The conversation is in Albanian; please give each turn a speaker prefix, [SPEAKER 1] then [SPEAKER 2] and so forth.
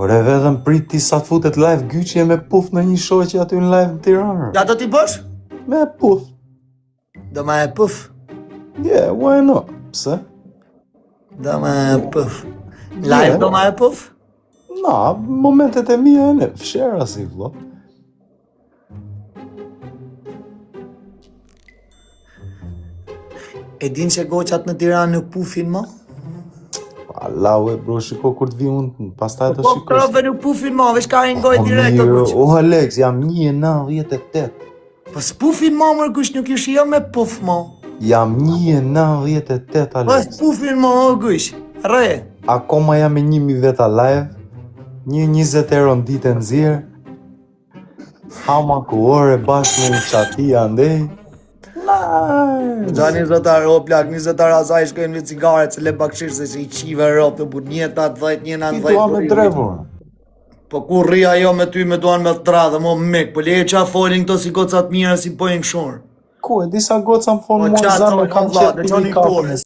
[SPEAKER 1] Por e vetëm prit ti sa të futet live Gyqje me puf në një shoqe aty në live në Tiranë.
[SPEAKER 2] Ja do t'i bësh?
[SPEAKER 1] Me puf.
[SPEAKER 2] Do ma e puf.
[SPEAKER 1] Yeah, why not? Pse?
[SPEAKER 2] Do ma e puf. Live do ma e puf?
[SPEAKER 1] Na, momentet e mia e ne, fshera si vlo.
[SPEAKER 2] E din që goqat në Tiranë nuk pufin mo?
[SPEAKER 1] Allahu e bro, shiko kur t'vi unë, pastaj të
[SPEAKER 2] Po
[SPEAKER 1] shikosh.
[SPEAKER 2] prove nuk pufin mo, veç ka ringoj direkt të kuq.
[SPEAKER 1] O Alex, jam 1,98.
[SPEAKER 2] Po s'pufin mo mër kush, nuk ish jo me puf mo.
[SPEAKER 1] Jam 1,98
[SPEAKER 2] Po
[SPEAKER 1] Alex.
[SPEAKER 2] s'pufin mo o kush, rre.
[SPEAKER 1] Akoma jam me 1000 veta live, 20 euro në ditë në zirë. Hama ku ore bashkë me qati andej.
[SPEAKER 2] Gjani zotar o plak, 20 asaj shkojnë me cigare, që le bakshish se që i qive ropë të bur 1,80, 1,90.
[SPEAKER 1] Ti dua me drevur.
[SPEAKER 2] Po ku rria jo me ty me duan me tra dhe mo mek, po leje qa folin këto si gocat mira si pojnë kshur.
[SPEAKER 1] Ku e disa goca më fonë
[SPEAKER 2] Po
[SPEAKER 1] mua
[SPEAKER 2] qatë
[SPEAKER 1] zanë
[SPEAKER 2] thonë
[SPEAKER 1] kam
[SPEAKER 2] vlla,
[SPEAKER 1] qetë
[SPEAKER 2] dhe qoni
[SPEAKER 1] pili kapën.
[SPEAKER 2] porës.